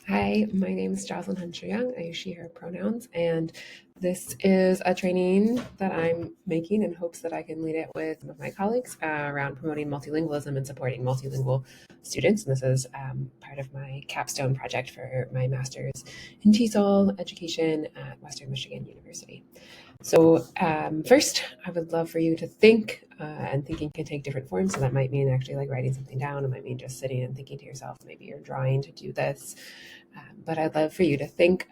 Hi, my name is Jocelyn Hunscher-Young. I use she, her pronouns, and this is a training that I'm making in hopes that I can lead it with some of my colleagues around promoting multilingualism and supporting multilingual students. And this is part of my capstone project for my master's in TESOL education at Western Michigan University. So first, I would love for you to think, and thinking can take different forms. So that might mean actually like writing something down. It might mean just sitting and thinking to yourself. Maybe you're drawing to do this. But I'd love for you to think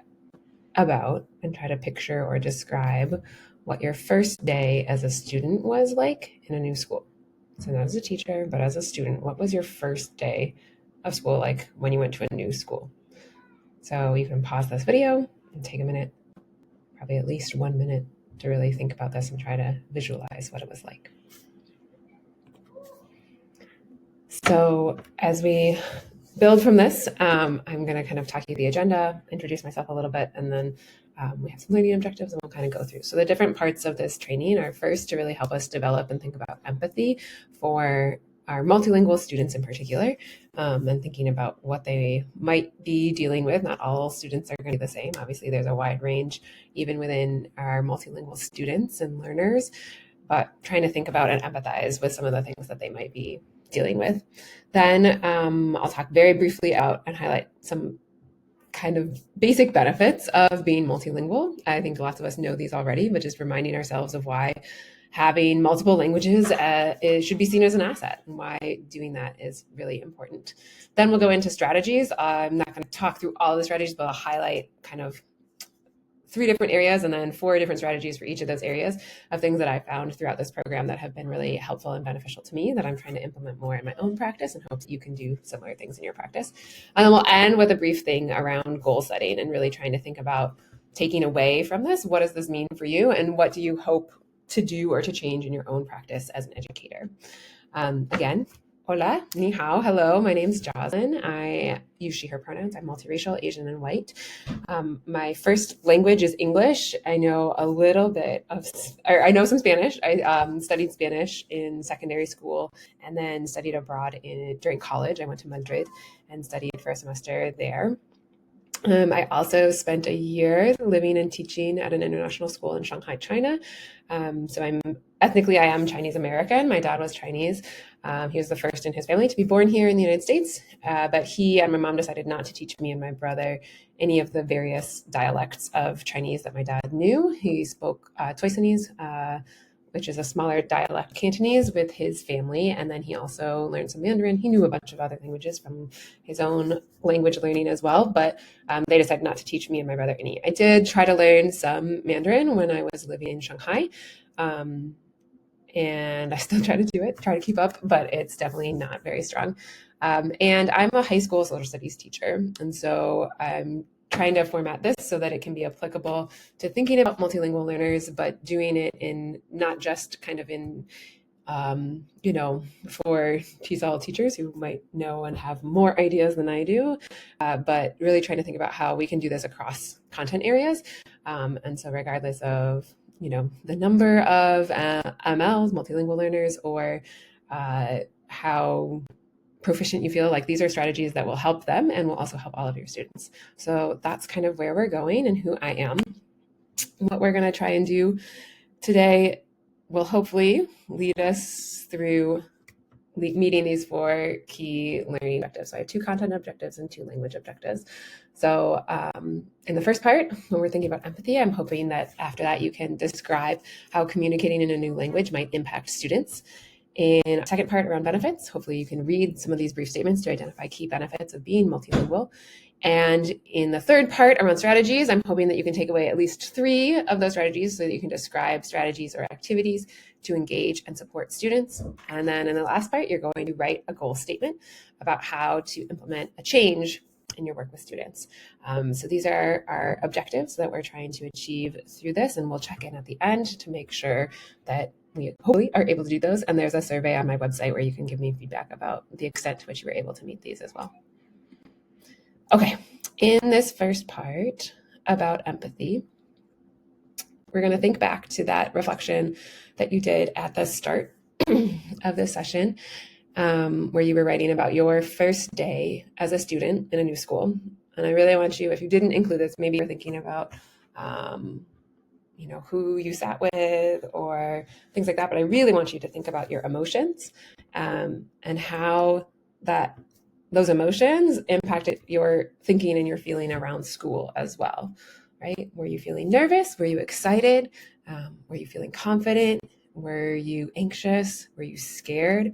about and try to picture or describe what your first day as a student was like in a new school. So not as a teacher, but as a student, what was your first day of school like when you went to a new school? So you can pause this video and take a minute, probably at least 1 minute, to really think about this and try to visualize what it was like. So as we build from this, I'm going to kind of talk you the agenda, introduce myself a little bit, and then we have some learning objectives and we'll kind of go through. So the different parts of this training are first to really help us develop and think about empathy for our multilingual students in particular, and thinking about what they might be dealing with. Not all students are going to be the same. Obviously, there's a wide range even within our multilingual students and learners, but trying to think about and empathize with some of the things that they might be dealing with. Then I'll talk very briefly out and highlight some kind of basic benefits of being multilingual. I think lots of us know these already, but just reminding ourselves of why having multiple languages should be seen as an asset and why doing that is really important. Then we'll go into strategies. I'm not going to talk through all the strategies, but I'll highlight kind of 3 different areas and then 4 different strategies for each of those areas of things that I found throughout this program that have been really helpful and beneficial to me that I'm trying to implement more in my own practice and hope that you can do similar things in your practice. And then we'll end with a brief thing around goal setting and really trying to think about taking away from this, what does this mean for you and what do you hope to do or to change in your own practice as an educator? Again, hola, ni hao, hello, my name's Jocelyn. I use she, her pronouns. I'm multiracial, Asian, and white. My first language is English. I know a little bit of, or I know some Spanish. I studied Spanish in secondary school and then studied abroad during college. I went to Madrid and studied for a semester there. I also spent a year living and teaching at an international school in Shanghai, China. So I am Chinese American. My dad was Chinese. He was the first in his family to be born here in the United States. But he and my mom decided not to teach me and my brother any of the various dialects of Chinese that my dad knew. He spoke Toisanese, which is a smaller dialect Cantonese, with his family. And then he also learned some Mandarin. He knew a bunch of other languages from his own language learning as well, but they decided not to teach me and my brother any. I did try to learn some Mandarin when I was living in Shanghai. And I still try to do it, try to keep up, but it's definitely not very strong. And I'm a high school social studies teacher. And so I'm trying to format this so that it can be applicable to thinking about multilingual learners, but doing it in not just kind of in, for TESOL teachers who might know and have more ideas than I do, but really trying to think about how we can do this across content areas. And so regardless of, the number of MLs, multilingual learners, or how proficient you feel, like these are strategies that will help them and will also help all of your students. So that's kind of where we're going and who I am. What we're going to try and do today will hopefully lead us through meeting these 4 key learning objectives. So I have 2 content objectives and 2 language objectives. So in the first part, when we're thinking about empathy, I'm hoping that after that you can describe how communicating in a new language might impact students. In a second part around benefits, hopefully you can read some of these brief statements to identify key benefits of being multilingual. And in the third part around strategies, I'm hoping that you can take away at least 3 of those strategies so that you can describe strategies or activities to engage and support students. And then in the last part, you're going to write a goal statement about how to implement a change in your work with students. So these are our objectives that we're trying to achieve through this, and we'll check in at the end to make sure that we hopefully are able to do those. And there's a survey on my website where you can give me feedback about the extent to which you were able to meet these as well. Okay, in this first part about empathy, we're going to think back to that reflection that you did at the start of this session, where you were writing about your first day as a student in a new school. And I really want you, if you didn't include this, maybe you're thinking about, who you sat with or things like that. But I really want you to think about your emotions and how those emotions impacted your thinking and your feeling around school as well, right? Were you feeling nervous? Were you excited? Were you feeling confident? Were you anxious? Were you scared?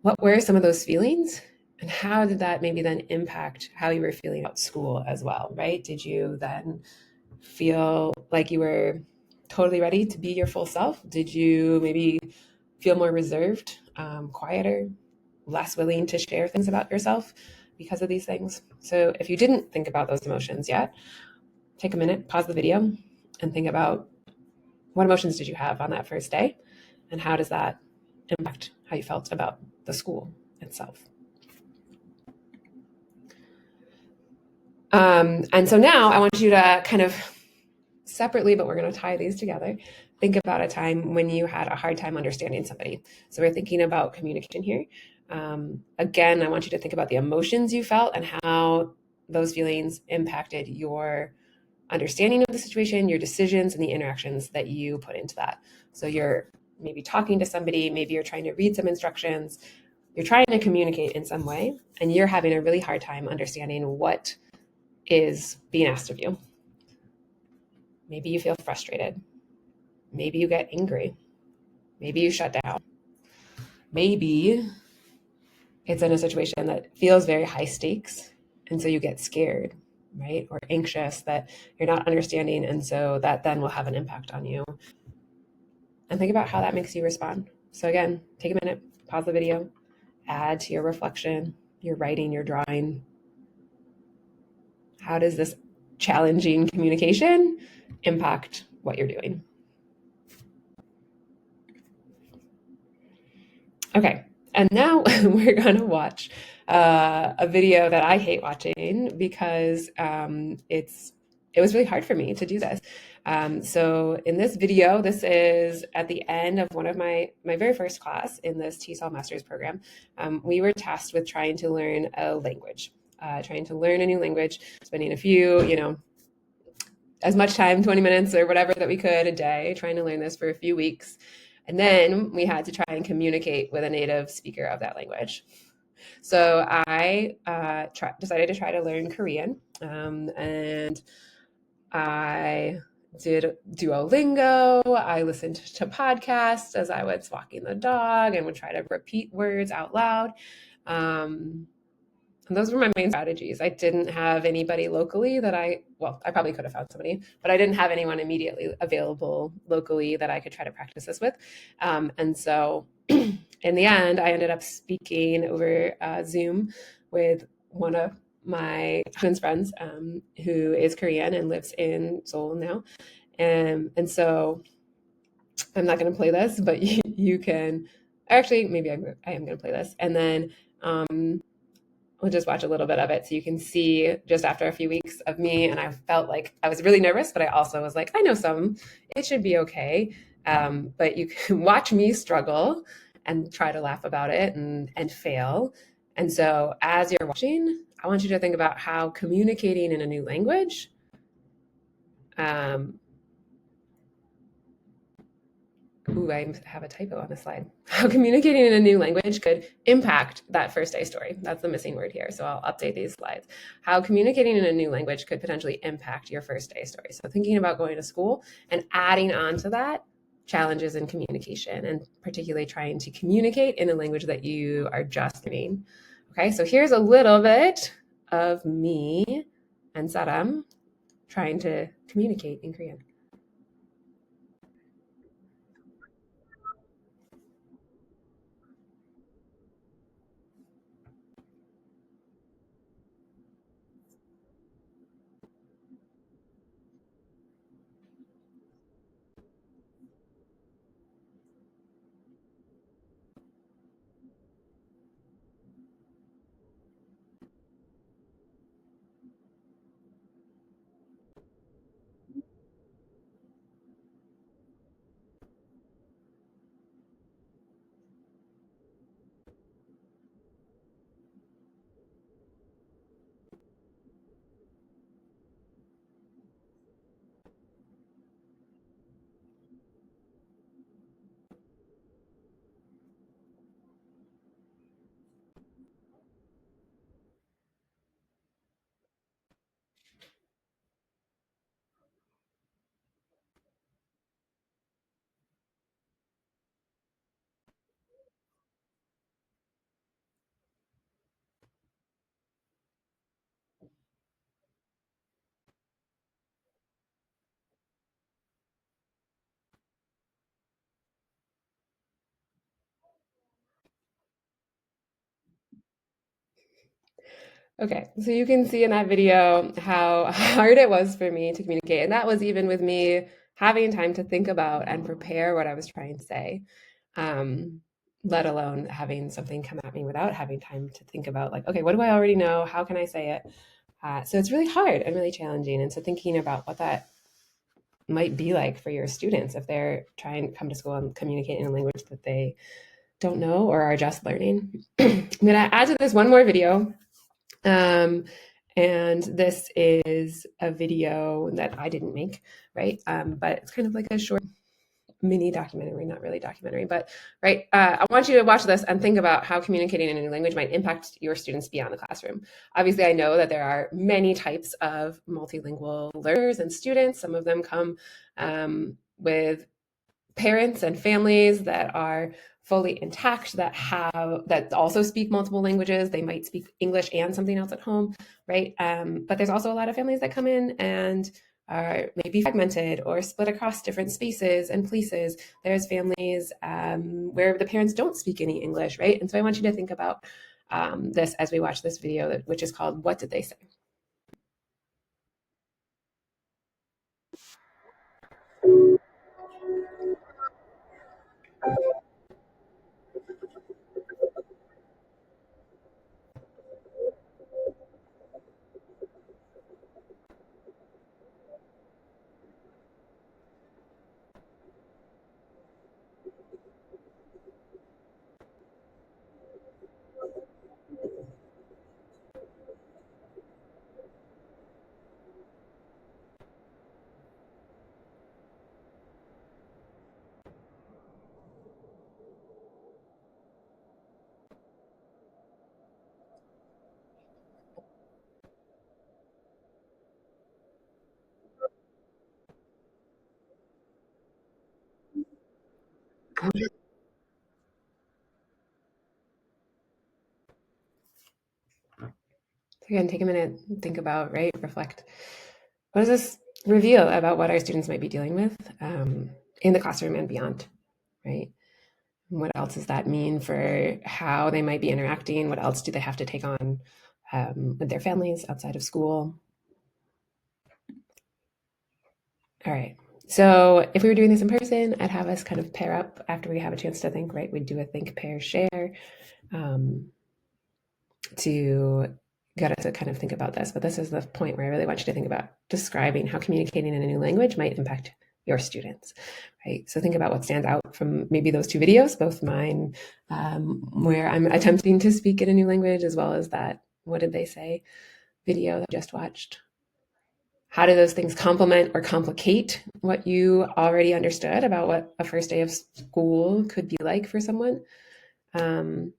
What were some of those feelings? And how did that maybe then impact how you were feeling about school as well, right? Did you then feel like you were totally ready to be your full self? Did you maybe feel more reserved, quieter, less willing to share things about yourself because of these things? So if you didn't think about those emotions yet, take a minute, pause the video, and think about what emotions did you have on that first day, and how does that impact how you felt about the school itself? And so now I want you to kind of separately, but we're going to tie these together. Think about a time when you had a hard time understanding somebody. So we're thinking about communication here. Again, I want you to think about the emotions you felt and how those feelings impacted your understanding of the situation, your decisions, and the interactions that you put into that. So you're maybe talking to somebody, maybe you're trying to read some instructions, you're trying to communicate in some way, and you're having a really hard time understanding what is being asked of you. Maybe you feel frustrated. Maybe you get angry. Maybe you shut down. Maybe it's in a situation that feels very high stakes, and so you get scared, right? Or anxious that you're not understanding, and so that then will have an impact on you. And think about how that makes you respond. So again, take a minute, pause the video, add to your reflection, your writing, your drawing. How does this challenging communication impact what you're doing? Okay, and now we're going to watch a video that I hate watching because it was really hard for me to do this. So in this video, this is at the end of one of my very first class in this TESOL Master's program. We were tasked with trying to learn a language, trying to learn a new language, spending a few, as much time, 20 minutes or whatever that we could a day, trying to learn this for a few weeks. And then we had to try and communicate with a native speaker of that language. So I decided to try to learn Korean, and I did Duolingo. I listened to podcasts as I was walking the dog and would try to repeat words out loud. And those were my main strategies. I didn't have anybody locally I probably could have found somebody, but I didn't have anyone immediately available locally that I could try to practice this with. And so in the end, I ended up speaking over Zoom with one of my husband's friends who is Korean and lives in Seoul now. And so I'm not going to play this, but you can actually, maybe I am going to play this. And then we'll just watch a little bit of it so you can see just after a few weeks of me. And I felt like I was really nervous, but I also was like, I know it should be okay. But you can watch me struggle and try to laugh about it and fail. And so as you're watching, I want you to think about how communicating in a new language I have a typo on the slide. How communicating in a new language could impact that first day story. That's the missing word here. So I'll update these slides. How communicating in a new language could potentially impact your first day story. So thinking about going to school and adding on to that challenges in communication, and particularly trying to communicate in a language that you are just learning. Okay, so here's a little bit of me and Saram trying to communicate in Korean. Okay, so you can see in that video how hard it was for me to communicate. And that was even with me having time to think about and prepare what I was trying to say, let alone having something come at me without having time to think about, like, okay, what do I already know? How can I say it? So it's really hard and really challenging. And so thinking about what that might be like for your students if they're trying to come to school and communicate in a language that they don't know or are just learning. I'm going to add to this one more video. And this is a video that I didn't make, right? But it's kind of like a short mini documentary, not really documentary, but right. I want you to watch this and think about how communicating in a new language might impact your students beyond the classroom. Obviously, I know that there are many types of multilingual learners and students. Some of them come with parents and families that are fully intact, that also speak multiple languages. They might speak English and something else at home, right? But there's also a lot of families that come in and are maybe fragmented or split across different spaces and places. There's families where the parents don't speak any English, right? And so I want you to think about this as we watch this video, which is called "What Did They Say?" So again, take a minute, think about, right? Reflect. What does this reveal about what our students might be dealing with in the classroom and beyond, right? What else does that mean for how they might be interacting? What else do they have to take on with their families outside of school? All right. So if we were doing this in person, I'd have us kind of pair up after we have a chance to think, right? We'd do a think, pair, share to get us to kind of think about this. But this is the point where I really want you to think about describing how communicating in a new language might impact your students, right? So think about what stands out from maybe those two videos, both mine, where I'm attempting to speak in a new language, as well as that "What Did They Say?" video that I just watched. How do those things complement or complicate what you already understood about what a first day of school could be like for someone? And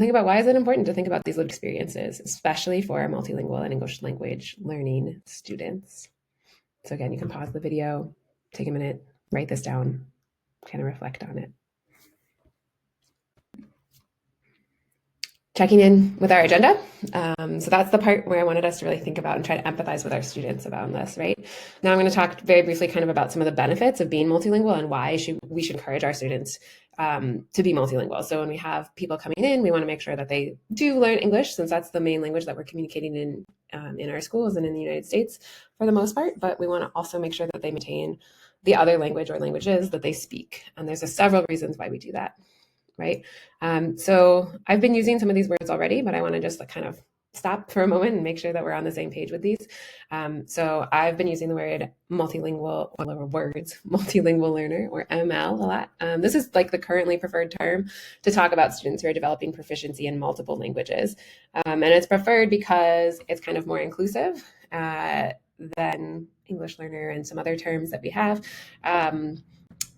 think about, why is it important to think about these lived experiences, especially for our multilingual and English language learning students? So again, you can pause the video, take a minute, write this down, kind of reflect on it. Checking in with our agenda. So that's the part where I wanted us to really think about and try to empathize with our students about this, right? Now I'm going to talk very briefly kind of about some of the benefits of being multilingual and why we should encourage our students to be multilingual. So when we have people coming in, we want to make sure that they do learn English, since that's the main language that we're communicating in our schools and in the United States for the most part. But we want to also make sure that they maintain the other language or languages that they speak. And there's several reasons why we do that, right? So I've been using some of these words already, but I want to just kind of stop for a moment and make sure that we're on the same page with these. So I've been using the word multilingual, or words, multilingual learner, or ML, a lot. This is like the currently preferred term to talk about students who are developing proficiency in multiple languages. And it's preferred because it's kind of more inclusive than English learner and some other terms that we have. And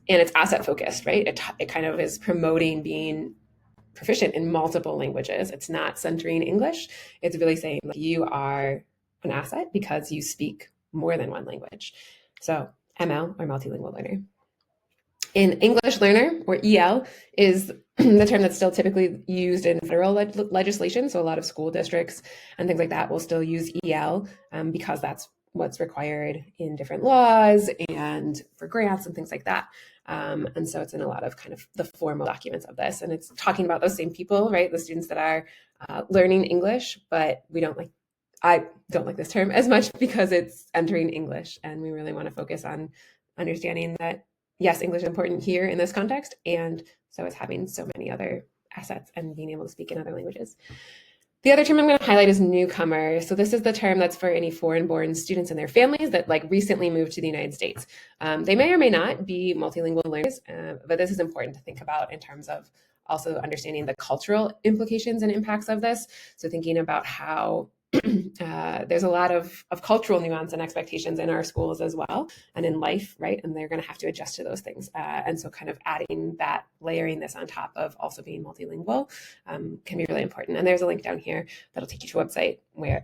it's asset focused, right? It kind of is promoting being proficient in multiple languages. It's not centering English. It's really saying, like, you are an asset because you speak more than one language. So ML, or multilingual learner. In English learner, or EL, is the term that's still typically used in federal legislation. So a lot of school districts and things like that will still use EL because that's what's required in different laws and for grants and things like that. And so it's in a lot of kind of the formal documents of this. And it's talking about those same people, right? The students that are learning English, but I don't like this term as much because it's entering English. And we really want to focus on understanding that, yes, English is important here in this context. And so is having so many other assets and being able to speak in other languages. The other term I'm going to highlight is newcomer. So this is the term that's for any foreign-born students and their families that recently moved to the United States. They may or may not be multilingual learners, but this is important to think about in terms of also understanding the cultural implications and impacts of this. So thinking about how there's a lot of cultural nuance and expectations in our schools as well and in life, right? And they're going to have to adjust to those things. And so kind of adding that, layering this on top of also being multilingual can be really important. And there's a link down here that'll take you to a website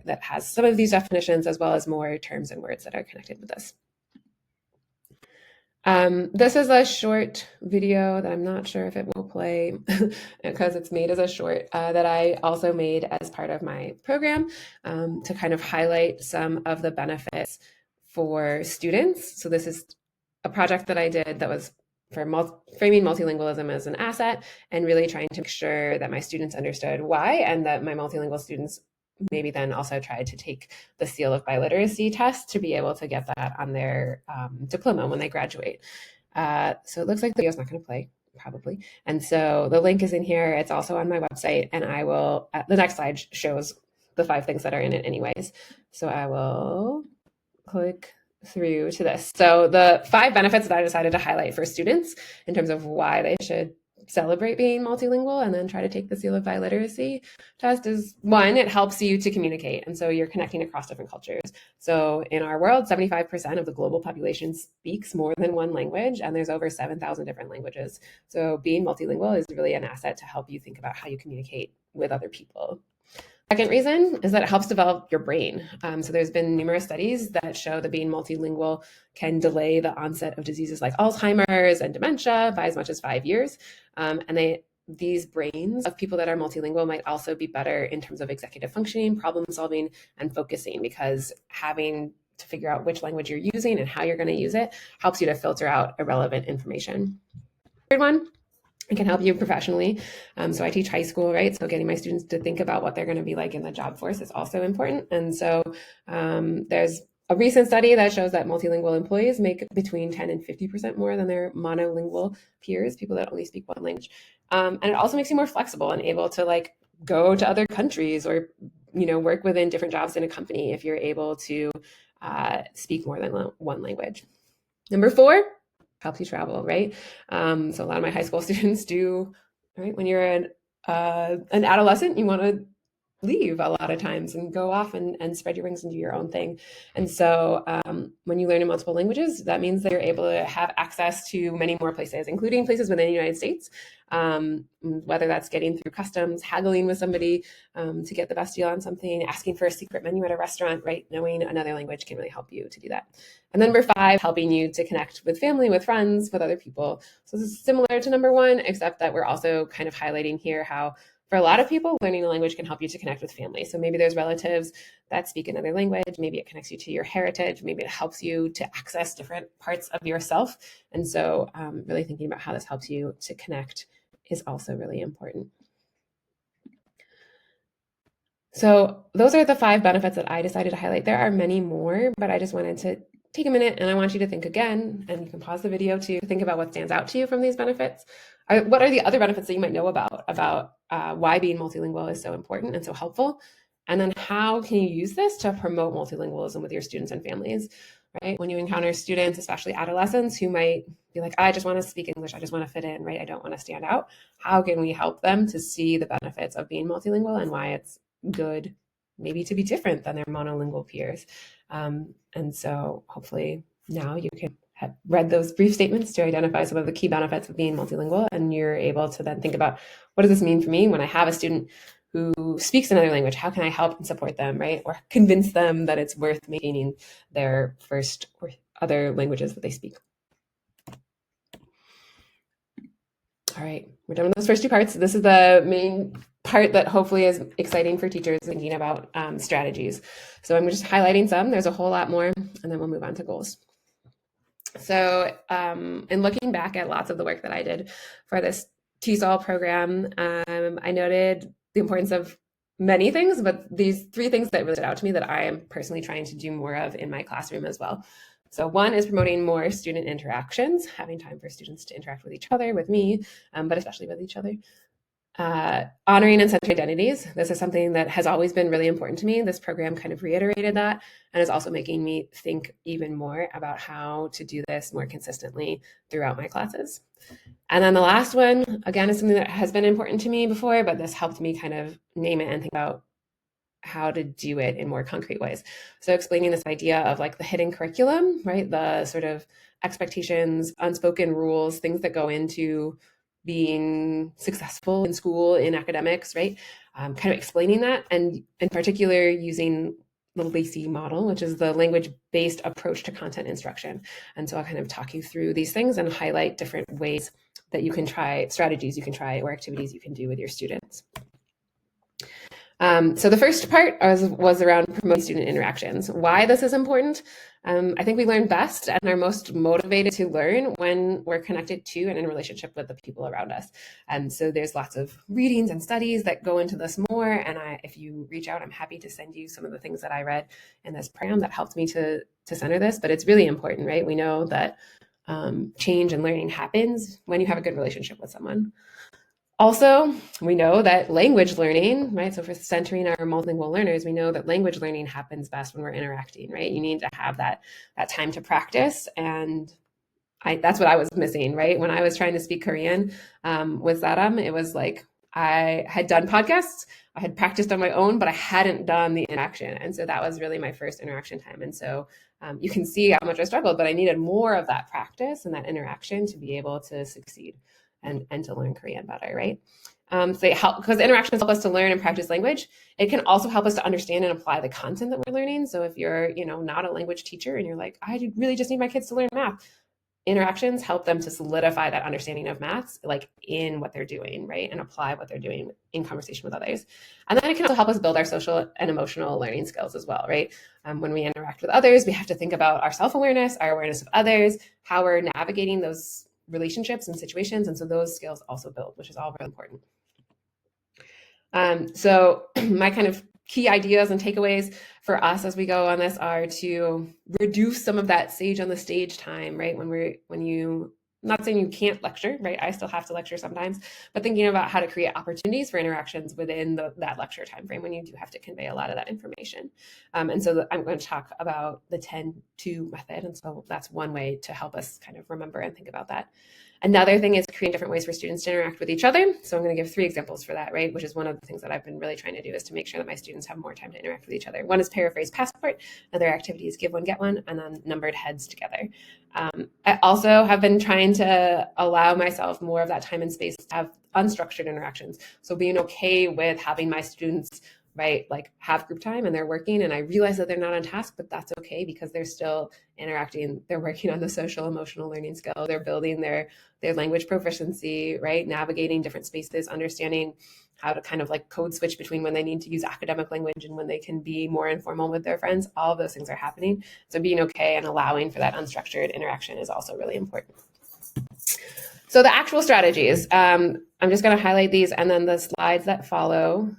that has some of these definitions as well as more terms and words that are connected with this. This is a short video that I'm not sure if it will play because it's made as a short that I also made as part of my program to kind of highlight some of the benefits for students. So this is a project that I did that was for framing multilingualism as an asset and really trying to make sure that my students understood why and that my multilingual students maybe then also tried to take the Seal of Biliteracy test to be able to get that on their diploma when they graduate. So it looks like the video's not going to play, probably. And so the link is in here. It's also on my website, and I will, the next slide shows the 5 things that are in it anyways. So I will click through to this. So the 5 benefits that I decided to highlight for students in terms of why they should celebrate being multilingual and then try to take the Seal of Biliteracy test is 1, it helps you to communicate. And so you're connecting across different cultures. So in our world, 75% of the global population speaks more than one language, and there's over 7,000 different languages. So being multilingual is really an asset to help you think about how you communicate with other people. Second reason is that it helps develop your brain. So there's been numerous studies that show that being multilingual can delay the onset of diseases like Alzheimer's and dementia by as much as 5 years. And these brains of people that are multilingual might also be better in terms of executive functioning, problem solving, and focusing, because having to figure out which language you're using and how you're going to use it helps you to filter out irrelevant information. Third one, it can help you professionally. So I teach high school, right? So getting my students to think about what they're going to be like in the job force is also important. And so there's a recent study that shows that multilingual employees make between 10 and 50% more than their monolingual peers, people that only speak one language. And it also makes you more flexible and able to go to other countries or, work within different jobs in a company if you're able to speak more than one language. Number 4, helps you travel, right? So a lot of my high school students do, right? When you're an adolescent, you want to leave a lot of times and go off and spread your wings and do your own thing. And so when you learn in multiple languages, that means that you're able to have access to many more places, including places within the United States, whether that's getting through customs, haggling with somebody to get the best deal on something, asking for a secret menu at a restaurant, right? Knowing another language can really help you to do that. And then number 5, helping you to connect with family, with friends, with other people. So this is similar to number 1, except that we're also kind of highlighting here how for a lot of people, learning a language can help you to connect with family. So maybe there's relatives that speak another language. Maybe it connects you to your heritage. Maybe it helps you to access different parts of yourself. And so really thinking about how this helps you to connect is also really important. So those are the 5 benefits that I decided to highlight. There are many more, but I just wanted to take a minute and I want you to think again, and you can pause the video to think about what stands out to you from these benefits. What are the other benefits that you might know about why being multilingual is so important and so helpful? And then how can you use this to promote multilingualism with your students and families, right? When you encounter students, especially adolescents, who might be like, I just want to speak English, I just want to fit in, right? I don't want to stand out. How can we help them to see the benefits of being multilingual and why it's good maybe to be different than their monolingual peers? And so hopefully now you can have read those brief statements to identify some of the key benefits of being multilingual, and you're able to then think about, what does this mean for me when I have a student who speaks another language? How can I help and support them, right? Or convince them that it's worth maintaining their first or other languages that they speak. All right, we're done with those first 2 parts. This is the main part that hopefully is exciting for teachers thinking about strategies. So I'm just highlighting some. There's a whole lot more, and then we'll move on to goals. So in looking back at lots of the work that I did for this TESOL program, I noted the importance of many things, but these three things that really stood out to me that I am personally trying to do more of in my classroom as well. So one is promoting more student interactions, having time for students to interact with each other, with me, but especially with each other. Honoring and centering identities. This is something that has always been really important to me. This program kind of reiterated that and is also making me think even more about how to do this more consistently throughout my classes. And then the last one, again, is something that has been important to me before, but this helped me kind of name it and think about how to do it in more concrete ways. So explaining this idea of like the hidden curriculum, right? The sort of expectations, unspoken rules, things that go into being successful in school, in academics, right? Kind of explaining that, and in particular using the Lacey model, which is the language-based approach to content instruction. And so I'll kind of talk you through these things and highlight different ways that you can try, strategies you can try, or activities you can do with your students. So the first part was around promoting student interactions. Why this is important? I think we learn best and are most motivated to learn when we're connected to and in relationship with the people around us. And so there's lots of readings and studies that go into this more. And if you reach out, I'm happy to send you some of the things that I read in this program that helped me to center this. But it's really important, right? We know that change and learning happens when you have a good relationship with someone. Also, we know that language learning, right? So for centering our multilingual learners, we know that language learning happens best when we're interacting, right? You need to have that time to practice. And that's what I was missing, right? When I was trying to speak Korean with Zaram, it was like I had done podcasts, I had practiced on my own, but I hadn't done the interaction. And so that was really my first interaction time. And so you can see how much I struggled, but I needed more of that practice and that interaction to be able to succeed and to learn Korean better, right? So they help, because interactions help us to learn and practice language. It can also help us to understand and apply the content that we're learning. So if you're, not a language teacher and you're like, I really just need my kids to learn math, interactions help them to solidify that understanding of maths, like in what they're doing, right? And apply what they're doing in conversation with others. And then it can also help us build our social and emotional learning skills as well, right? When we interact with others, we have to think about our self-awareness, our awareness of others, how we're navigating those relationships and situations. And so those skills also build, which is all really important. So my kind of key ideas and takeaways for us as we go on this are to reduce some of that sage on the stage time, right? Not saying you can't lecture, right? I still have to lecture sometimes, but thinking about how to create opportunities for interactions within that lecture time frame when you do have to convey a lot of that information. And so I'm going to talk about the 10-2 method. And so that's one way to help us kind of remember and think about that. Another thing is creating different ways for students to interact with each other. So I'm going to give 3 examples for that, right? Which is one of the things that I've been really trying to do, is to make sure that my students have more time to interact with each other. One is paraphrase passport. Another activity is give one, get one, and then numbered heads together. I also have been trying to allow myself more of that time and space to have unstructured interactions. So being okay with having my students, right, like have group time and they're working, and I realize that they're not on task, but that's okay because they're still interacting. They're working on the social emotional learning skill. They're building their language proficiency, right? Navigating different spaces, understanding how to kind of like code switch between when they need to use academic language and when they can be more informal with their friends. All of those things are happening. So being okay and allowing for that unstructured interaction is also really important. So the actual strategies, I'm just going to highlight these, and then the slides that follow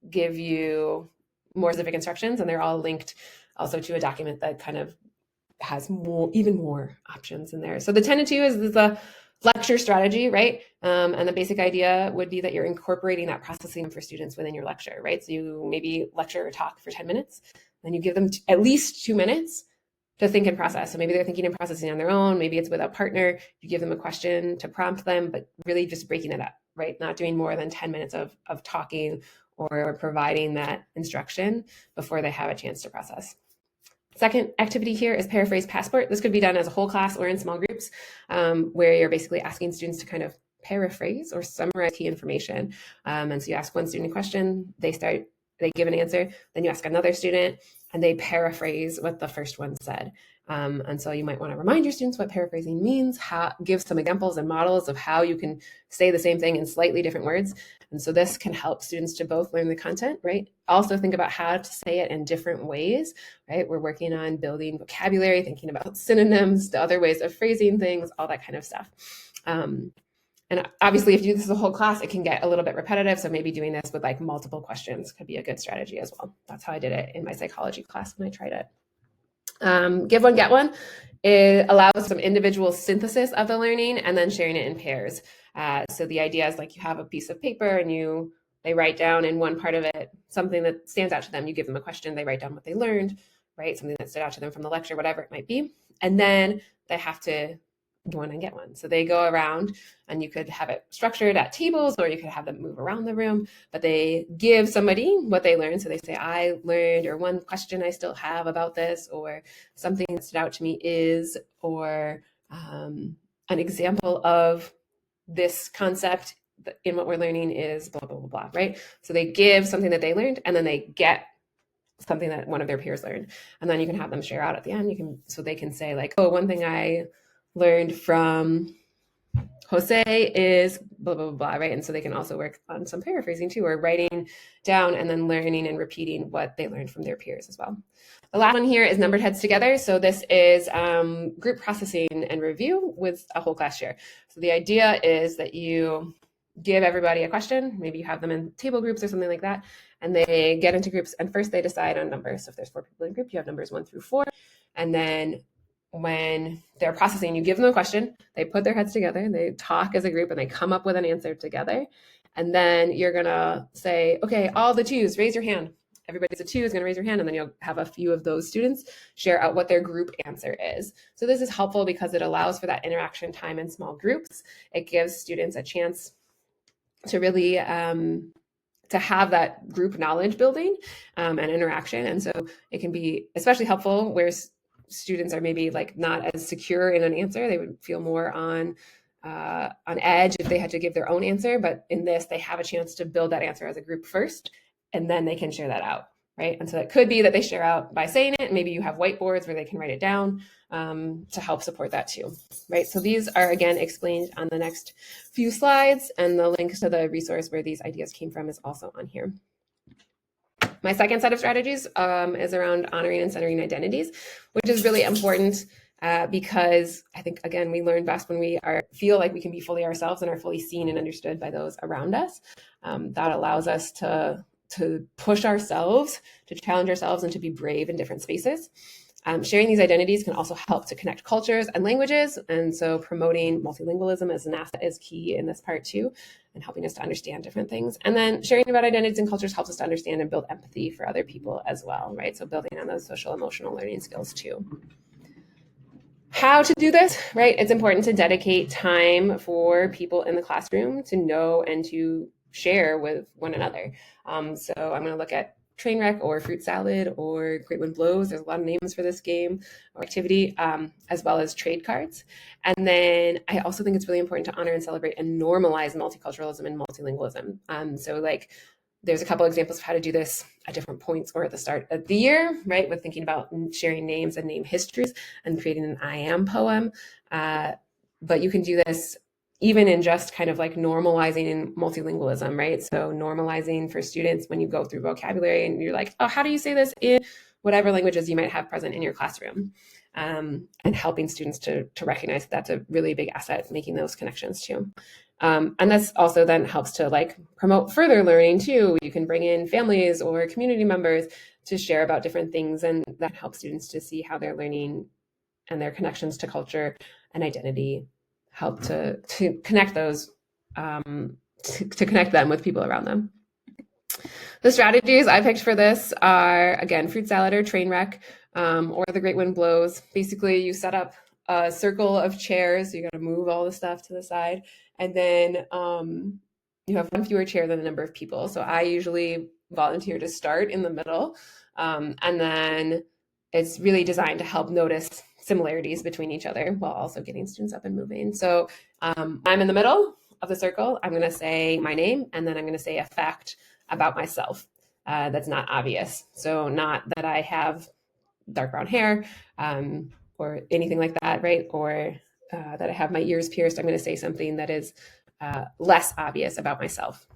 give you more specific instructions, and they're all linked also to a document that kind of has even more options in there. So the 10-2 is the lecture strategy, right? And the basic idea would be that you're incorporating that processing for students within your lecture, right? So you maybe lecture or talk for 10 minutes, then you give them at least 2 minutes to think and process. So maybe they're thinking and processing on their own. Maybe it's with a partner. You give them a question to prompt them, but really just breaking it up, right? Not doing more than 10 minutes of talking or providing that instruction before they have a chance to process. Second activity here is paraphrase passport. This could be done as a whole class or in small groups, where you're basically asking students to kind of paraphrase or summarize key information. And so you ask one student a question, they give an answer, then you ask another student, and they paraphrase what the first one said. And so you might want to remind your students what paraphrasing means, give some examples and models of how you can say the same thing in slightly different words. And so this can help students to both learn the content, right? Also think about how to say it in different ways, right? We're working on building vocabulary, thinking about synonyms, the other ways of phrasing things, all that kind of stuff. And obviously, if you do this the whole class, it can get a little bit repetitive. So maybe doing this with like multiple questions could be a good strategy as well. That's how I did it in my psychology class when I tried it. Give one, get one. It allows some individual synthesis of the learning and then sharing it in pairs. So the idea is like you have a piece of paper and they write down in one part of it something that stands out to them. You give them a question, they write down what they learned, right? Something that stood out to them from the lecture, whatever it might be. And then they have to do one and get one. So they go around and you could have it structured at tables or you could have them move around the room, but they give somebody what they learned. So they say, I learned, or one question I still have about this, or something that stood out to me is, or an example of this concept in what we're learning is blah, blah, blah, blah, right? So they give something that they learned and then they get something that one of their peers learned. And then you can have them share out at the end. So they can say like, oh, one thing I learned from Jose is blah, blah, blah, blah, right? And so they can also work on some paraphrasing too, or writing down and then learning and repeating what they learned from their peers as well. The last one here is numbered heads together. So this is group processing and review with a whole class share. So the idea is that you give everybody a question, maybe you have them in table groups or something like that, and they get into groups and first they decide on numbers. So if there's 4 people in a group, you have numbers 1 through 4. And then when they're processing, you give them a question, they put their heads together, they talk as a group and they come up with an answer together. And then you're gonna say, okay, all the 2s, raise your hand. Everybody that's a 2 is gonna raise your hand, and then you'll have a few of those students share out what their group answer is. So this is helpful because it allows for that interaction time in small groups. It gives students a chance to really to have that group knowledge building and interaction. And so it can be especially helpful where students are maybe like not as secure in an answer. They would feel more on edge if they had to give their own answer. But in this, they have a chance to build that answer as a group first, and then they can share that out, right? And so it could be that they share out by saying it. Maybe you have whiteboards where they can write it down to help support that too, right? So these are, again, explained on the next few slides, and the link to the resource where these ideas came from is also on here. My second set of strategies is around honoring and centering identities, which is really important because I think, again, we learn best when we feel like we can be fully ourselves and are fully seen and understood by those around us. That allows us to push ourselves, to challenge ourselves, and to be brave in different spaces. Sharing these identities can also help to connect cultures and languages. And so promoting multilingualism as an asset is key in this part too, and helping us to understand different things. And then sharing about identities and cultures helps us to understand and build empathy for other people as well, right? So building on those social emotional learning skills too. How to do this, right? It's important to dedicate time for people in the classroom to know and to share with one another. So I'm going to look at Trainwreck or Fruit Salad or Great Wind Blows. There's a lot of names for this game or activity, as well as trade cards. And then I also think it's really important to honor and celebrate and normalize multiculturalism and multilingualism. So like there's a couple examples of how to do this at different points or at the start of the year, right? With thinking about sharing names and name histories and creating an I am poem. But you can do this even in just kind of like normalizing multilingualism, right? So normalizing for students when you go through vocabulary and you're like, oh, how do you say this in whatever languages you might have present in your classroom? And helping students to recognize that's a really big asset, making those connections too. And this also then helps to like promote further learning too. You can bring in families or community members to share about different things, and that helps students to see how they're learning and their connections to culture and identity help to connect those, to connect them with people around them. The strategies I picked for this are, again, Fruit Salad or Trainwreck, or the Great Wind Blows. Basically, you set up a circle of chairs. So you got to move all the stuff to the side. And then you have one fewer chair than the number of people. So I usually volunteer to start in the middle. And then it's really designed to help notice similarities between each other while also getting students up and moving. So I'm in the middle of the circle. I'm going to say my name, and then I'm going to say a fact about myself that's not obvious. So not that I have dark brown hair, or anything like that, right? Or that I have my ears pierced, I'm going to say something that is less obvious about myself.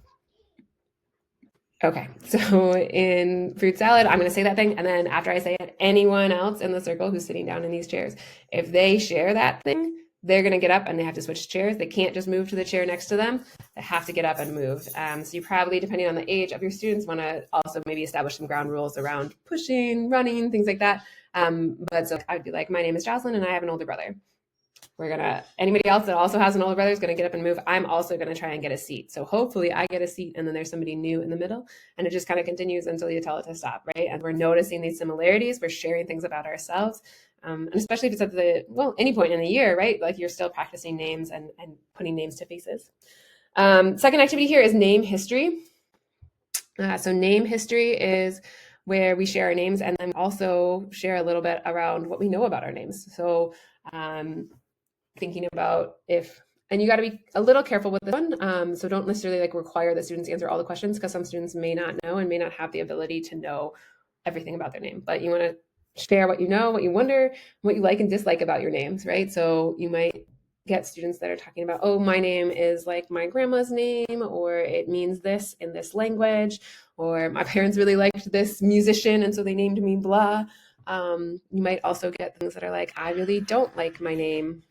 Okay, so in fruit salad, I'm going to say that thing. And then after I say it, anyone else in the circle who's sitting down in these chairs, if they share that thing, they're going to get up and they have to switch chairs. They can't just move to the chair next to them. They have to get up and move. So you probably, depending on the age of your students, want to also maybe establish some ground rules around pushing, running, things like that. But so I'd be like, my name is Jocelyn and I have an older brother. Anybody else that also has an older brother is going to get up and move. I'm also going to try and get a seat. So hopefully I get a seat and then there's somebody new in the middle, and it just kind of continues until you tell it to stop, right? And we're noticing these similarities. We're sharing things about ourselves. And especially if it's at any point in the year, right? Like you're still practicing names and putting names to faces. Second activity here is name history. So name history is where we share our names and then also share a little bit around what we know about our names. So thinking about and you got to be a little careful with this one. So don't necessarily require that students answer all the questions, because some students may not know and may not have the ability to know everything about their name. But you want to share what you know, what you wonder, what you like and dislike about your names, right? So you might get students that are talking about, oh, my name is like my grandma's name, or it means this in this language, or my parents really liked this musician and so they named me blah. You might also get things that are like, I really don't like my name.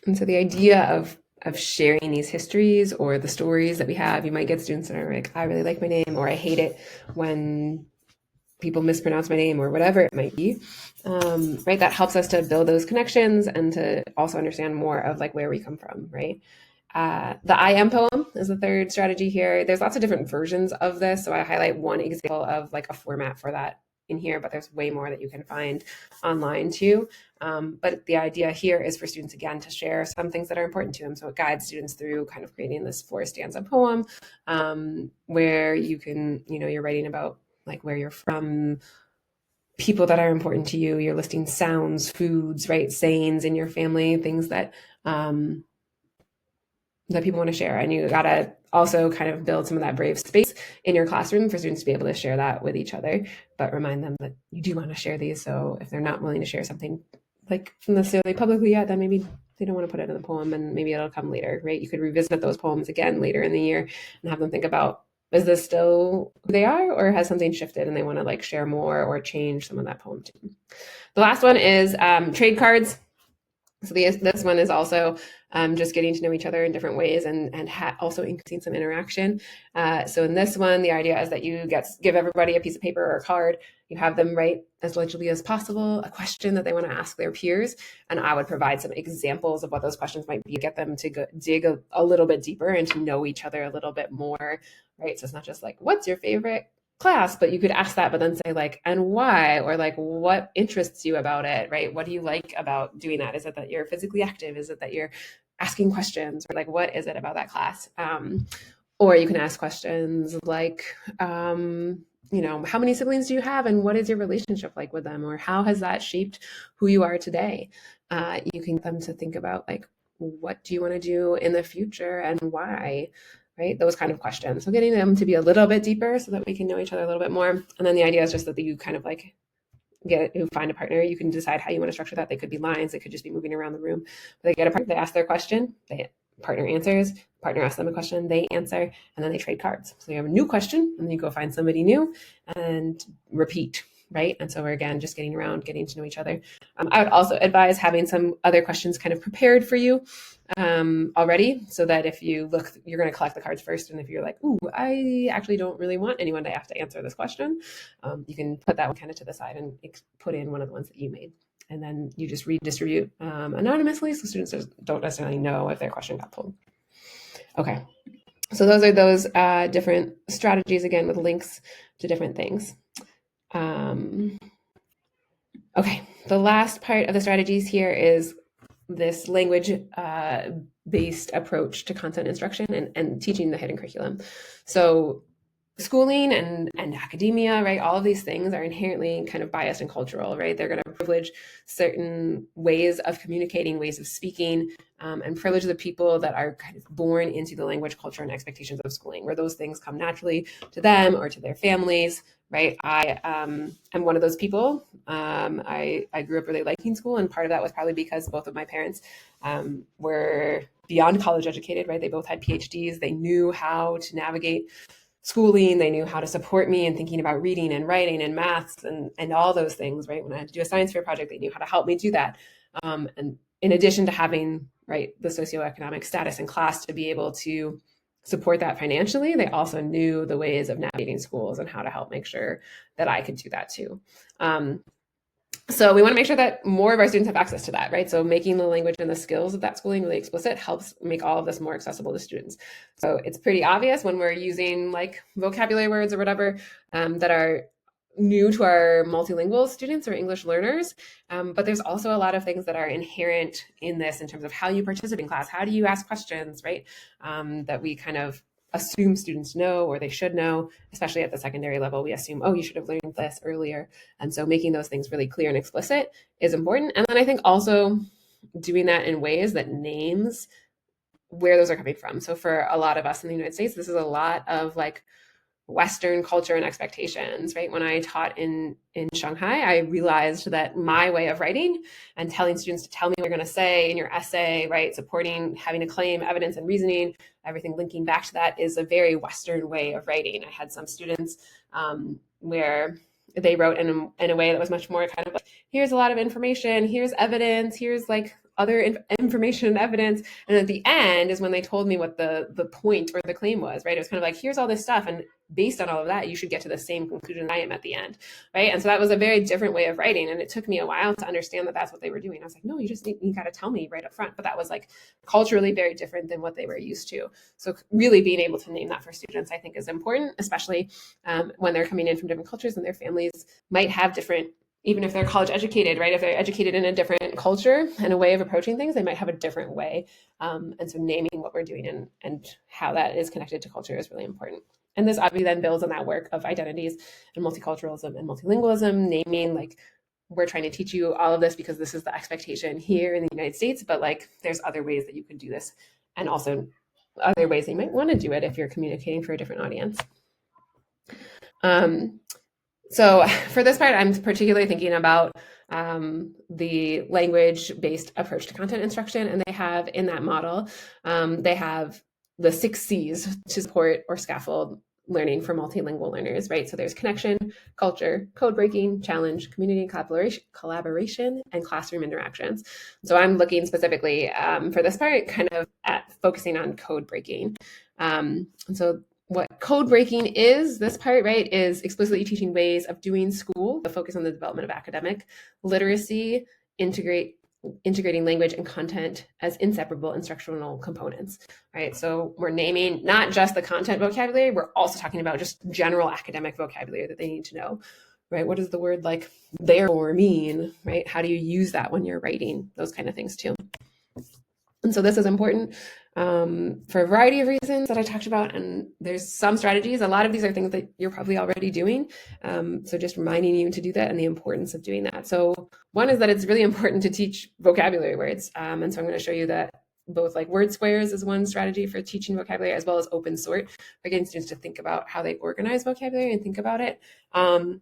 And so the idea of sharing these histories or the stories that we have, you might get students that are like, I really like my name, or I hate it when people mispronounce my name, or whatever it might be, right? That helps us to build those connections and to also understand more of where we come from, right? The I am poem is the third strategy here. There's lots of different versions of this, so I highlight one example of a format for that in here, but there's way more that you can find online too. But the idea here is for students, again, to share some things that are important to them. So it guides students through kind of creating this 4-stanza poem, where you can, you're writing about where you're from, people that are important to you. You're listing sounds, foods, right? Sayings in your family, things that that people want to share. And you got to also kind of build some of that brave space in your classroom for students to be able to share that with each other, but remind them that you do want to share these. So if they're not willing to share something necessarily publicly yet, then maybe they don't want to put it in the poem, and maybe it'll come later, right? You could revisit those poems again later in the year and have them think about, is this still who they are, or has something shifted and they want to share more or change some of that poem too? The last one is trade cards. So this one is also just getting to know each other in different ways and also increasing some interaction. So in this one, the idea is that you give everybody a piece of paper or a card. You have them write as legibly as possible a question that they want to ask their peers. And I would provide some examples of what those questions might be, get them to dig a little bit deeper and to know each other a little bit more, right? So it's not just what's your favorite class, but you could ask that, but then say and why, or what interests you about it, right? What do you like about doing that? Is it that you're physically active? Is it that you're asking questions, or what is it about that class? Or you can ask questions how many siblings do you have, and what is your relationship like with them, or how has that shaped who you are today? You can get them to think about what do you want to do in the future and why? Right? Those kind of questions. So getting them to be a little bit deeper so that we can know each other a little bit more. And then the idea is just that you kind of find a partner. You can decide how you want to structure that. They could be lines. They could just be moving around the room. But they get a partner, they ask their question, partner answers, partner asks them a question, they answer, and then they trade cards. So you have a new question, and then you go find somebody new and repeat, right? And so we're, again, just getting around, getting to know each other. I would also advise having some other questions kind of prepared for you already, so that if you look, you're going to collect the cards first. And if you're ooh, I actually don't really want anyone to have to answer this question, you can put that one kind of to the side and put in one of the ones that you made. And then you just redistribute anonymously, so students don't necessarily know if their question got pulled. Okay, so those are those different strategies, again, with links to different things. Okay, the last part of the strategies here is this language-based approach to content instruction and teaching the hidden curriculum. So schooling and academia, right? All of these things are inherently kind of biased and cultural, right? They're going to privilege certain ways of communicating, ways of speaking, and privilege the people that are kind of born into the language, culture, and expectations of schooling, where those things come naturally to them or to their families, right? I am one of those people. I grew up really liking school, and part of that was probably because both of my parents were beyond college educated, right? They both had PhDs. They knew how to navigate schooling. They knew how to support me in thinking about reading and writing and maths and all those things, right? When I had to do a science fair project, they knew how to help me do that. And in addition to having, right, the socioeconomic status in class to be able to support that financially, they also knew the ways of navigating schools and how to help make sure that I could do that too. So we want to make sure that more of our students have access to that, right? So making the language and the skills of that schooling really explicit helps make all of this more accessible to students. So it's pretty obvious when we're using like vocabulary words or whatever that are new to our multilingual students or English learners. But there's also a lot of things that are inherent in this in terms of how you participate in class. How do you ask questions, right? That we kind of assume students know or they should know, especially at the secondary level. We assume, oh, you should have learned this earlier. And so making those things really clear and explicit is important. And then I think also doing that in ways that names where those are coming from. So for a lot of us in the United States, this is a lot of like Western culture and expectations, right? When I taught in Shanghai, I realized that my way of writing and telling students to tell me what you're going to say in your essay, right? Supporting, having a claim, evidence, and reasoning, everything linking back to that is a very Western way of writing. I had some students where they wrote in a way that was much more kind of like, here's a lot of information, here's evidence, here's like other information and evidence. And at the end is when they told me what the point or the claim was, right? It was kind of like, here's all this stuff. And based on all of that, you should get to the same conclusion I am at the end, right? And so that was a very different way of writing. And it took me a while to understand that that's what they were doing. I was like, no, you got to tell me right up front. But that was like culturally very different than what they were used to. So really being able to name that for students, I think is important, especially when they're coming in from different cultures and their families might have different, even if they're college educated, right? If they're educated in a different culture and a way of approaching things, they might have a different way. And so naming what we're doing and how that is connected to culture is really important. And this obviously then builds on that work of identities and multiculturalism and multilingualism, naming like, we're trying to teach you all of this because this is the expectation here in the United States, but like there's other ways that you can do this and also other ways that you might want to do it if you're communicating for a different audience. So for this part, I'm particularly thinking about the language-based approach to content instruction. And they have in that model, they have the 6 C's to support or scaffold learning for multilingual learners, right? So there's connection, culture, code breaking, challenge, community collaboration, and classroom interactions. So I'm looking specifically for this part kind of at focusing on code breaking. And so what code breaking is, this part, right, is explicitly teaching ways of doing school, the focus on the development of academic literacy, integrating language and content as inseparable instructional components, right? So we're naming not just the content vocabulary, we're also talking about just general academic vocabulary that they need to know, right? What does the word like therefore mean, right? How do you use that when you're writing? Those kind of things too. And so this is important for a variety of reasons that I talked about. And there's some strategies. A lot of these are things that you're probably already doing. So just reminding you to do that and the importance of doing that. So one is that it's really important to teach vocabulary words. And so I'm going to show you that both like word squares is one strategy for teaching vocabulary, as well as open sort for getting students to think about how they organize vocabulary and think about it. And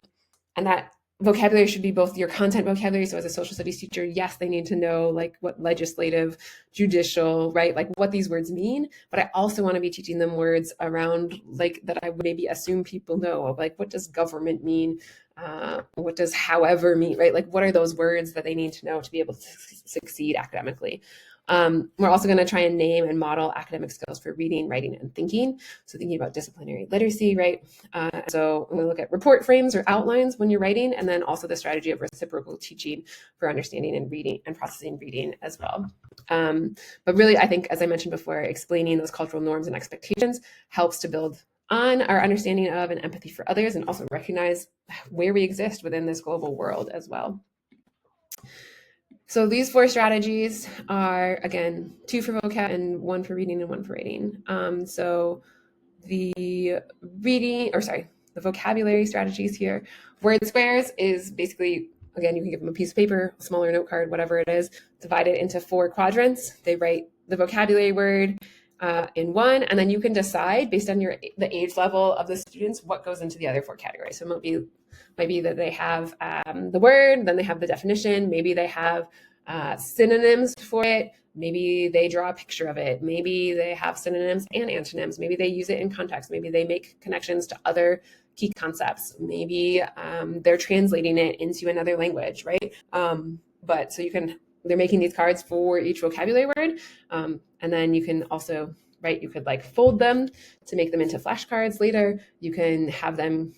that vocabulary should be both your content vocabulary. So as a social studies teacher, yes, they need to know like what legislative, judicial, right? Like what these words mean. But I also want to be teaching them words around like that I would maybe assume people know, like what does government mean? What does however mean, right? Like what are those words that they need to know to be able to succeed academically? We're also going to try and name and model academic skills for reading, writing, and thinking. So thinking about disciplinary literacy, right? So I'm going to look at report frames or outlines when you're writing, and then also the strategy of reciprocal teaching for understanding and reading and processing reading as well. But really, I think, as I mentioned before, explaining those cultural norms and expectations helps to build on our understanding of and empathy for others, and also recognize where we exist within this global world as well. So these 4 strategies are, again, 2 for vocab and 1 for reading and 1 for writing. So the vocabulary strategies here. Word squares is basically, again, you can give them a piece of paper, a smaller note card, whatever it is, divide it into 4 quadrants. They write the vocabulary word, in one, and then you can decide based on the age level of the students what goes into the other 4 categories. So it might be that they have the word, then they have the definition, maybe they have synonyms for it, maybe they draw a picture of it, maybe they have synonyms and antonyms, maybe they use it in context, maybe they make connections to other key concepts, maybe they're translating it into another language, right? But so they're making these cards for each vocabulary word. And then you can also, right, you could like fold them to make them into flashcards later. You can have them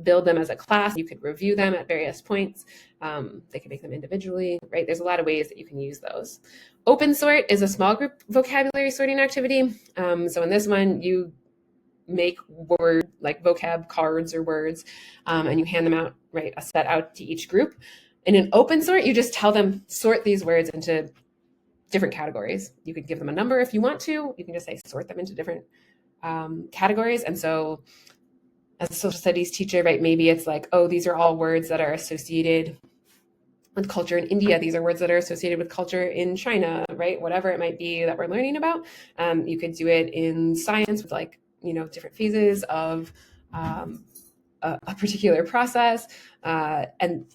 build them as a class. You could review them at various points. They can make them individually, right? There's a lot of ways that you can use those. Open sort is a small group vocabulary sorting activity. So in this one, you make like vocab cards or words, and you hand them out, right, a set out to each group. In an open sort, you just tell them, sort these words into different categories. You could give them a number if you want to. You can just say, sort them into different categories. And so as a social studies teacher, right, maybe it's like, oh, these are all words that are associated with culture in India. These are words that are associated with culture in China, right? Whatever it might be that we're learning about. You could do it in science with like, different phases of a particular process. And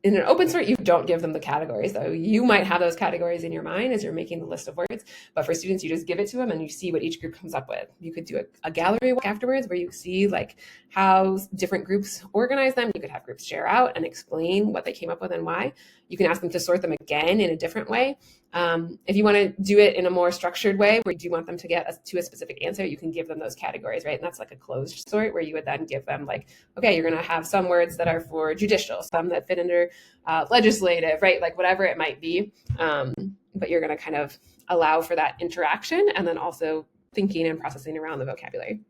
in an open sort, you don't give them the categories, though. You might have those categories in your mind as you're making the list of words, but for students, you just give it to them and you see what each group comes up with. You could do a gallery walk afterwards where you see like how different groups organize them. You could have groups share out and explain what they came up with and why. You can ask them to sort them again in a different way. If you want to do it in a more structured way where you do want them to get to a specific answer, you can give them those categories, right? And that's like a closed sort where you would then give them like, okay, you're going to have some words that are for judicial, some that fit under legislative, right? Like whatever it might be. But you're going to kind of allow for that interaction and then also thinking and processing around the vocabulary.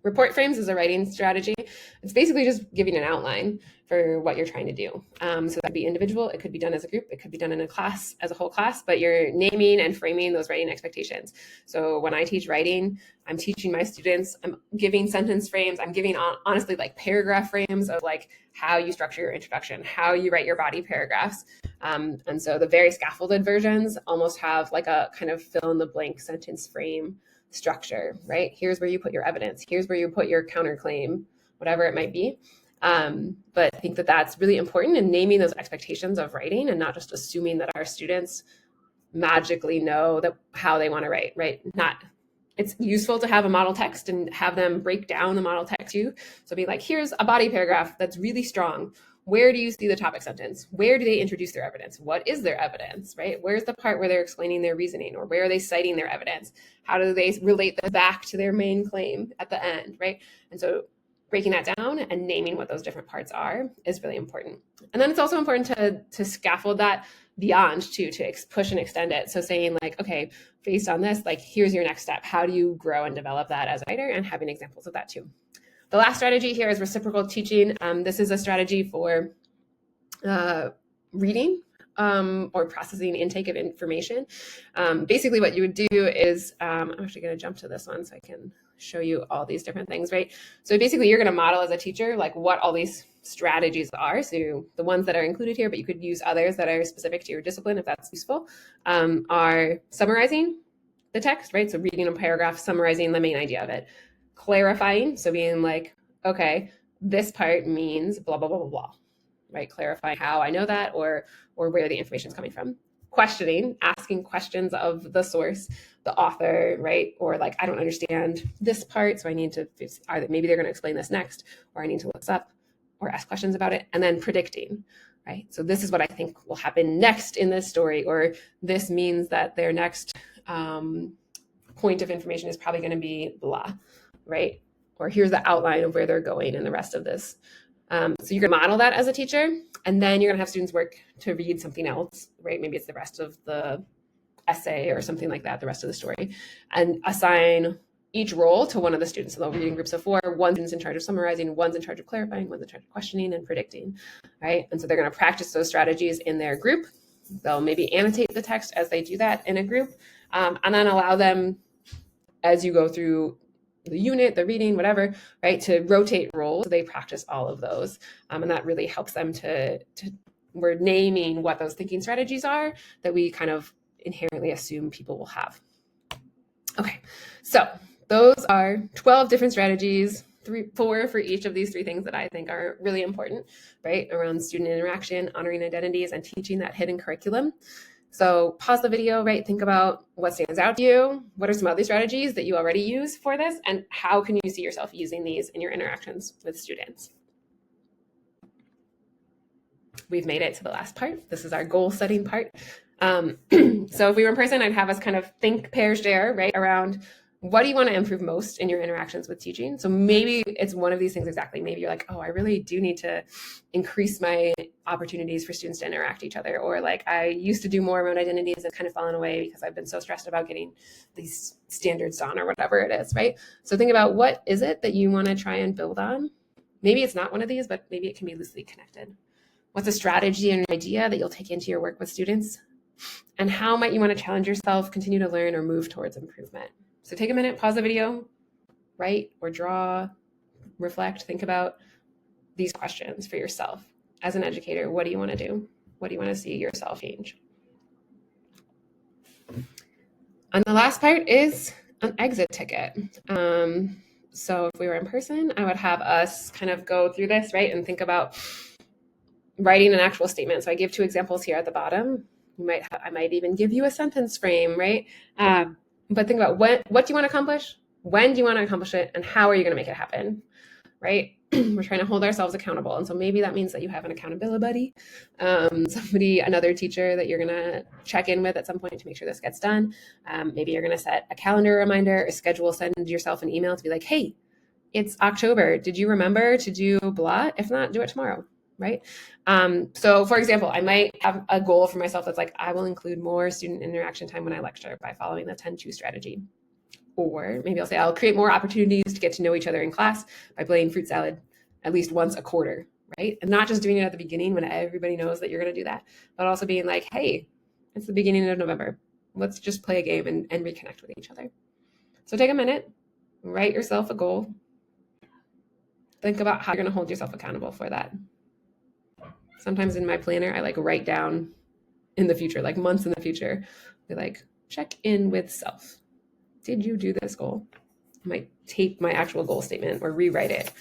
Report frames is a writing strategy. It's basically just giving an outline for what you're trying to do. So that could be individual, it could be done as a group, it could be done in a class, as a whole class, but you're naming and framing those writing expectations. So when I teach writing, I'm teaching my students, I'm giving sentence frames, I'm giving honestly like paragraph frames of like how you structure your introduction, how you write your body paragraphs. And so the very scaffolded versions almost have like a kind of fill in the blank sentence frame structure, right? Here's where you put your evidence. Here's where you put your counterclaim, whatever it might be. But I think that that's really important in naming those expectations of writing and not just assuming that our students magically know that how they want to write, right? It's useful to have a model text and have them break down the model text too. So be like, here's a body paragraph that's really strong. Where do you see the topic sentence? Where do they introduce their evidence? What is their evidence, right? Where's the part where they're explaining their reasoning, or where are they citing their evidence? How do they relate that back to their main claim at the end, right? And so breaking that down and naming what those different parts are is really important. And then it's also important to scaffold that beyond too, to push and extend it. So saying like, okay, based on this, like, here's your next step. How do you grow and develop that as a writer, and having examples of that too. The last strategy here is reciprocal teaching. This is a strategy for reading or processing intake of information. Basically what you would do is, I'm actually going to jump to this one so I can show you all these different things, right? So basically you're going to model as a teacher like what all these strategies are. So the ones that are included here, but you could use others that are specific to your discipline if that's useful, are summarizing the text, right? So reading a paragraph, summarizing the main idea of it. Clarifying, so being like, okay, this part means blah, blah, blah, blah, blah, right? Clarifying how I know that, or where the information is coming from. Questioning, asking questions of the source, the author, right? Or like, I don't understand this part, so I need to, maybe they're going to explain this next, or I need to look this up or ask questions about it. And then predicting, right? So this is what I think will happen next in this story, or this means that their next point of information is probably going to be blah, right? Or here's the outline of where they're going in the rest of this. So you're going to model that as a teacher, and then you're going to have students work to read something else, right? Maybe it's the rest of the essay or something like that, the rest of the story, and assign each role to one of the students. So they'll read in groups of 4. One student's in charge of summarizing, one's in charge of clarifying, one's in charge of questioning and predicting, right? And so they're going to practice those strategies in their group. They'll maybe annotate the text as they do that in a group, and then allow them, as you go through the unit, the reading, whatever, right, to rotate roles. So they practice all of those. And that really helps them we're naming what those thinking strategies are that we kind of inherently assume people will have. Okay, so those are 12 different strategies, four for each of these three things that I think are really important, right? Around student interaction, honoring identities, and teaching that hidden curriculum. So pause the video, right? Think about what stands out to you. What are some other strategies that you already use for this? And how can you see yourself using these in your interactions with students? We've made it to the last part. This is our goal setting part. So if we were in person, I'd have us kind of think, pair, share, right, around what do you want to improve most in your interactions with teaching? So maybe it's one of these things exactly. Maybe you're like, oh, I really do need to increase my opportunities for students to interact each other. Or like, I used to do more remote identities and kind of fallen away because I've been so stressed about getting these standards done or whatever it is, right? So think about what is it that you want to try and build on? Maybe it's not one of these, but maybe it can be loosely connected. What's a strategy and an idea that you'll take into your work with students? And how might you want to challenge yourself, continue to learn, or move towards improvement? So take a minute, pause the video, write or draw, reflect, think about these questions for yourself. As an educator, what do you want to do? What do you want to see yourself change? And the last part is an exit ticket. So if we were in person, I would have us kind of go through this, right, and think about writing an actual statement. So I give two examples here at the bottom. I might even give you a sentence frame, right? But think about what do you want to accomplish? When do you want to accomplish it? And how are you going to make it happen, right? We're trying to hold ourselves accountable. And so maybe that means that you have an accountability buddy, another teacher that you're going to check in with at some point to make sure this gets done. Maybe you're going to set a calendar reminder or schedule, send yourself an email to be like, hey, it's October. Did you remember to do blah? If not, do it tomorrow. Right? So for example, I might have a goal for myself that's like, I will include more student interaction time when I lecture by following the 10-2 strategy. Or maybe I'll say I'll create more opportunities to get to know each other in class by playing fruit salad at least once a quarter, right? And not just doing it at the beginning when everybody knows that you're going to do that, but also being like, hey, it's the beginning of November. Let's just play a game and reconnect with each other. So take a minute, write yourself a goal. Think about how you're going to hold yourself accountable for that. Sometimes in my planner, I like write down in the future, like months in the future, be like, check in with self. Did you do this goal? I might tape my actual goal statement or rewrite it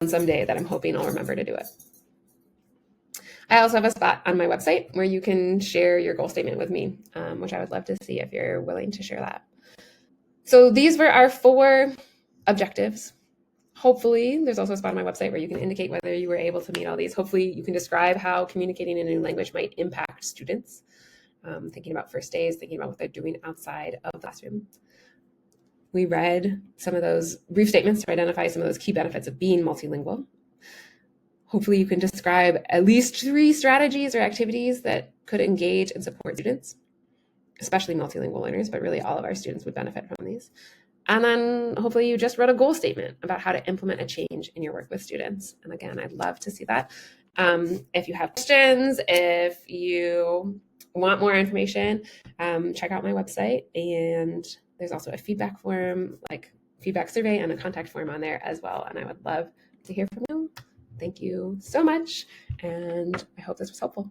on some day that I'm hoping I'll remember to do it. I also have a spot on my website where you can share your goal statement with me, which I would love to see if you're willing to share that. So these were our 4 objectives. Hopefully, there's also a spot on my website where you can indicate whether you were able to meet all these. Hopefully, you can describe how communicating in a new language might impact students, thinking about first days, thinking about what they're doing outside of the classroom. We read some of those brief statements to identify some of those key benefits of being multilingual. Hopefully, you can describe at least 3 strategies or activities that could engage and support students, especially multilingual learners, but really all of our students would benefit from these. And then hopefully you just wrote a goal statement about how to implement a change in your work with students. And again, I'd love to see that. If you have questions, if you want more information, check out my website. And there's also a feedback form, like feedback survey and a contact form on there as well. And I would love to hear from you. Thank you so much. And I hope this was helpful.